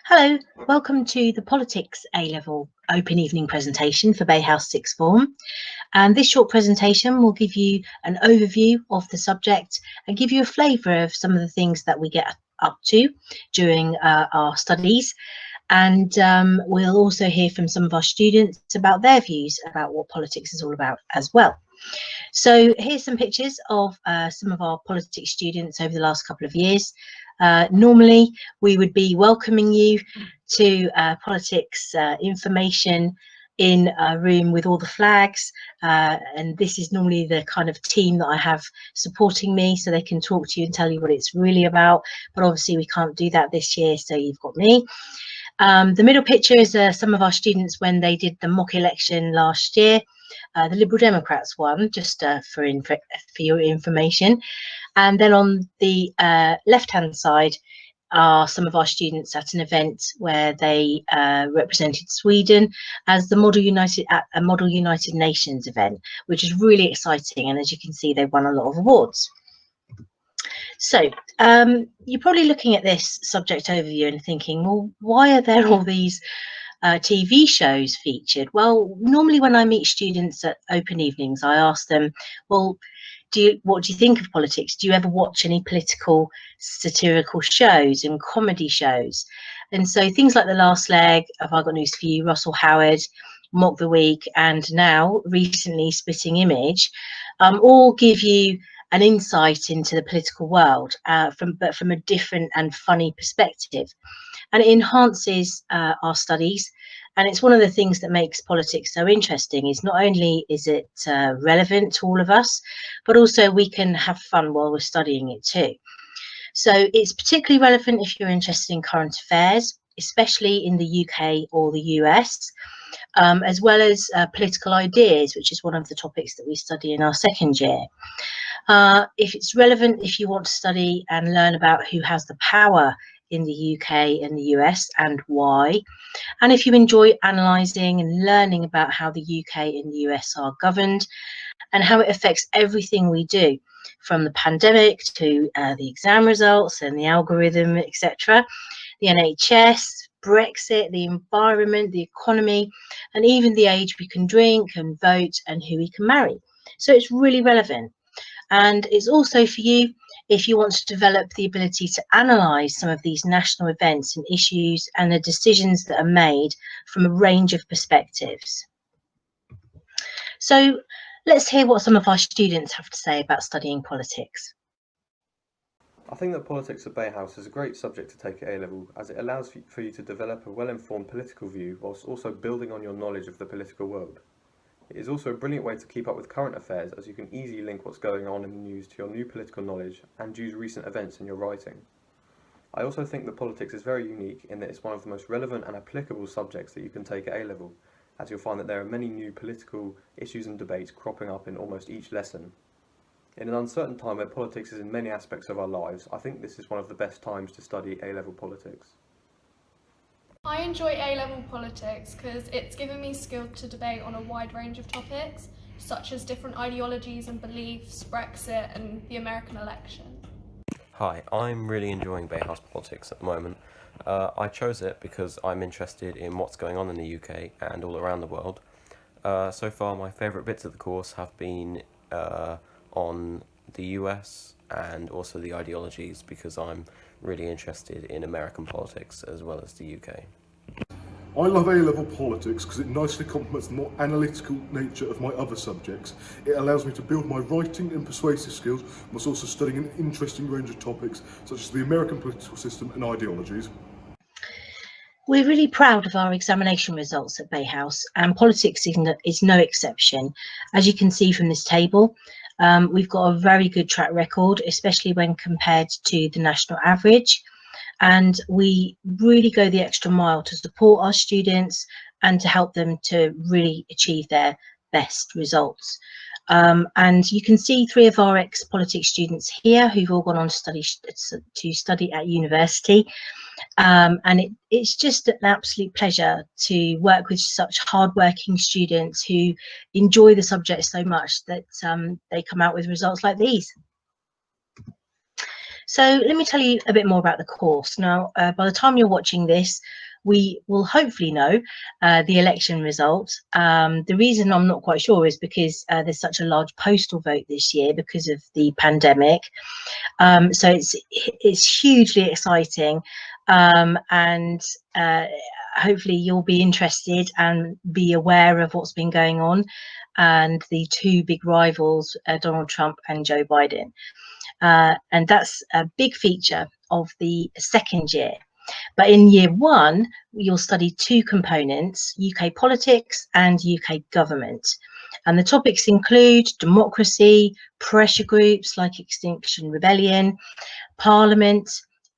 Hello, welcome to the Politics A-Level Open Evening presentation for Bay House Sixth Form. And this short presentation will give you an overview of the subject and give you a flavour of some of the things that we get up to during our studies. And we'll also hear from some of our students about their views about what politics is all about as well. So here's some pictures of some of our politics students over the last couple of years. Normally, we would be welcoming you to politics information in a room with all the flags, and this is normally the kind of team that I have supporting me, so they can talk to you and tell you what it's really about. But obviously we can't do that this year, so you've got me. The middle picture is some of our students when they did the mock election last year. The Liberal Democrats won, just for your information. And then on the left-hand side are some of our students at an event where they represented Sweden as the Model United Nations event, which is really exciting. And as you can see, they won a lot of awards. So you're probably looking at this subject overview and thinking, well, why are there all these TV shows featured? Well, normally when I meet students at open evenings, I ask them, well, what do you think of politics? Do you ever watch any political satirical shows and comedy shows? And so things like The Last Leg, Have I Got News for You, Russell Howard, Mock the Week, and now recently Spitting Image, all give you an insight into the political world, but from a different and funny perspective. And it enhances our studies. And it's one of the things that makes politics so interesting is not only is it relevant to all of us, but also we can have fun while we're studying it too. So it's particularly relevant if you're interested in current affairs, especially in the UK or the US, as well as political ideas, which is one of the topics that we study in our second year. If it's relevant, if you want to study and learn about who has the power in the UK and the US and why, and if you enjoy analysing and learning about how the UK and the US are governed and how it affects everything we do, from the pandemic to the exam results and the algorithm, etc., the NHS, Brexit, the environment, the economy, and even the age we can drink and vote and who we can marry. So it's really relevant. And it's also for you if you want to develop the ability to analyse some of these national events and issues and the decisions that are made from a range of perspectives. So let's hear what some of our students have to say about studying politics. I think that politics at Bay House is a great subject to take at A-level, as it allows for you to develop a well-informed political view whilst also building on your knowledge of the political world. It is also a brilliant way to keep up with current affairs, as you can easily link what's going on in the news to your new political knowledge and use recent events in your writing. I also think that politics is very unique in that it's one of the most relevant and applicable subjects that you can take at A-level, as you'll find that there are many new political issues and debates cropping up in almost each lesson. In an uncertain time where politics is in many aspects of our lives, I think this is one of the best times to study A-level politics. I enjoy A-level politics because it's given me skills to debate on a wide range of topics, such as different ideologies and beliefs, Brexit and the American election. Hi, I'm really enjoying Bay House politics at the moment. I chose it because I'm interested in what's going on in the UK and all around the world. So far my favourite bits of the course have been on the US and also the ideologies, because I'm really interested in American politics as well as the UK. I love A-level politics because it nicely complements the more analytical nature of my other subjects. It allows me to build my writing and persuasive skills, whilst also studying an interesting range of topics such as the American political system and ideologies. We're really proud of our examination results at Bay House, and politics is no exception. As you can see from this table, we've got a very good track record, especially when compared to the national average. And we really go the extra mile to support our students and to help them to really achieve their best results. And you can see 3 of our ex-politics students here who've all gone on to study at university. And it's just an absolute pleasure to work with such hardworking students who enjoy the subject so much that they come out with results like these. So let me tell you a bit more about the course. Now, by the time you're watching this, we will hopefully know the election results. The reason I'm not quite sure is because there's such a large postal vote this year because of the pandemic. So it's hugely exciting, and hopefully you'll be interested and be aware of what's been going on, and the two big rivals, Donald Trump and Joe Biden. And that's a big feature of the second year. But in year one, you'll study two components, UK politics and UK government. And the topics include democracy, pressure groups like Extinction Rebellion, Parliament,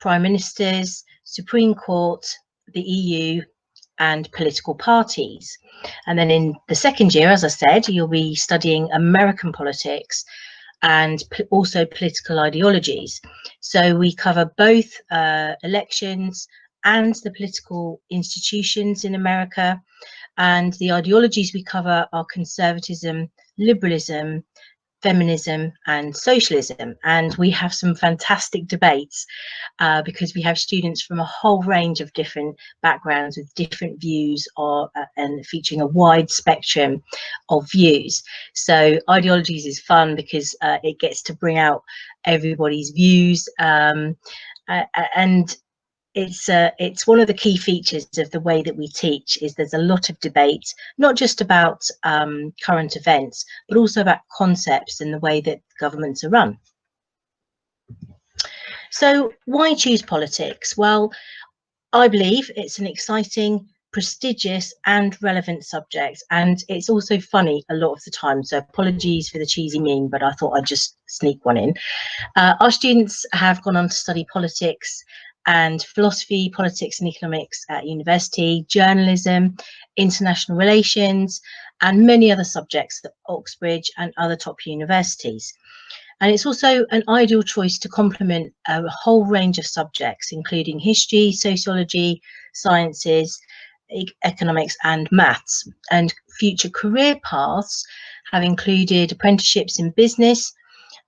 Prime Ministers, Supreme Court, the EU, and political parties. And then in the second year, as I said, you'll be studying American politics and also political ideologies. So we cover both elections and the political institutions in America. And the ideologies we cover are conservatism, liberalism, feminism, and socialism. And we have some fantastic debates because we have students from a whole range of different backgrounds with different views, and featuring a wide spectrum of views. So ideologies is fun because it gets to bring out everybody's views, and it's one of the key features of the way that we teach is there's a lot of debate, not just about current events, but also about concepts and the way that governments are run. So why choose politics? Well, I believe it's an exciting, prestigious and relevant subject, and it's also funny a lot of the time, so apologies for the cheesy meme, but I thought I'd just sneak one in. Our students have gone on to study politics and philosophy, politics and economics at university, journalism, international relations, and many other subjects at Oxbridge and other top universities. And it's also an ideal choice to complement a whole range of subjects, including history, sociology, sciences, economics and maths. And future career paths have included apprenticeships in business,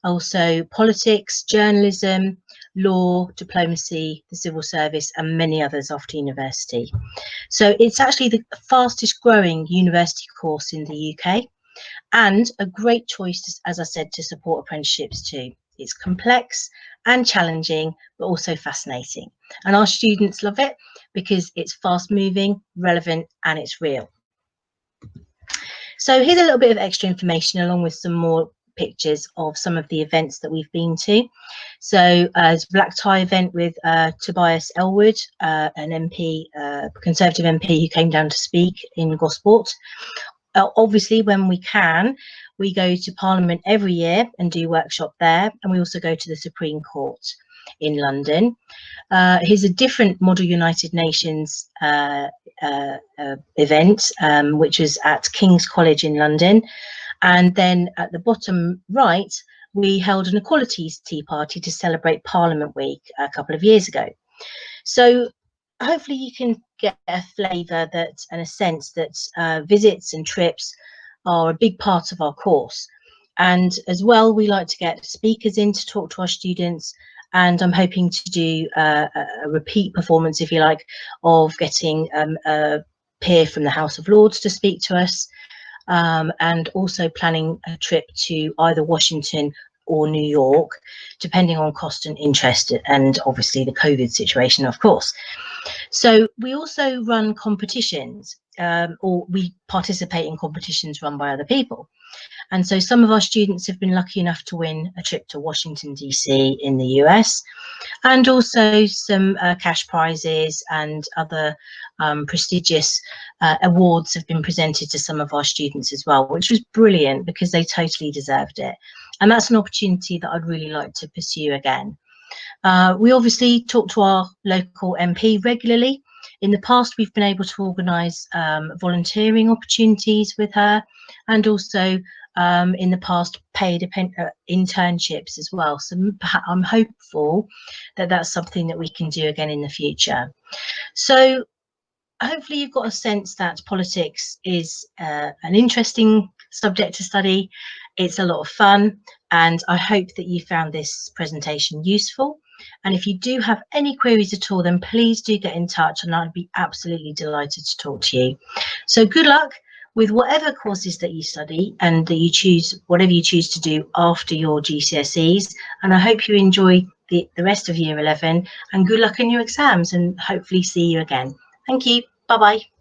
also politics, journalism, law, diplomacy, the civil service, and many others after university. So it's actually the fastest growing university course in the UK, and a great choice, as I said, to support apprenticeships too. It's complex and challenging, but also fascinating. And our students love it because it's fast moving, relevant, and it's real. So here's a little bit of extra information along with some more pictures of some of the events that we've been to. So there's a black tie event with Tobias Ellwood, an MP, Conservative MP who came down to speak in Gosport. Obviously, when we can, we go to Parliament every year and do workshop there, and we also go to the Supreme Court in London. Here's a different Model United Nations event, which was at King's College in London. And then at the bottom right, we held an Equalities Tea Party to celebrate Parliament Week a couple of years ago. So hopefully you can get a flavour that and a sense that visits and trips are a big part of our course. And as well, we like to get speakers in to talk to our students, and I'm hoping to do a repeat performance, if you like, of getting a peer from the House of Lords to speak to us, and also planning a trip to either Washington or New York, depending on cost and interest, and obviously the COVID situation, of course. So we also run competitions, or we participate in competitions run by other people. And so some of our students have been lucky enough to win a trip to Washington, DC in the US, and also some cash prizes and other prestigious awards have been presented to some of our students as well, which was brilliant because they totally deserved it. And that's an opportunity that I'd really like to pursue again. We obviously talk to our local MP regularly. In the past, we've been able to organise volunteering opportunities with her, and also in the past paid internships as well. So I'm hopeful that that's something that we can do again in the future. So hopefully you've got a sense that politics is an interesting subject to study. It's a lot of fun, and I hope that you found this presentation useful. And if you do have any queries at all, then please do get in touch and I'd be absolutely delighted to talk to you. So good luck with whatever courses that you study and that you choose, whatever you choose to do after your GCSEs. And I hope you enjoy the rest of year 11, and good luck in your exams, and hopefully see you again. Thank you. Bye-bye.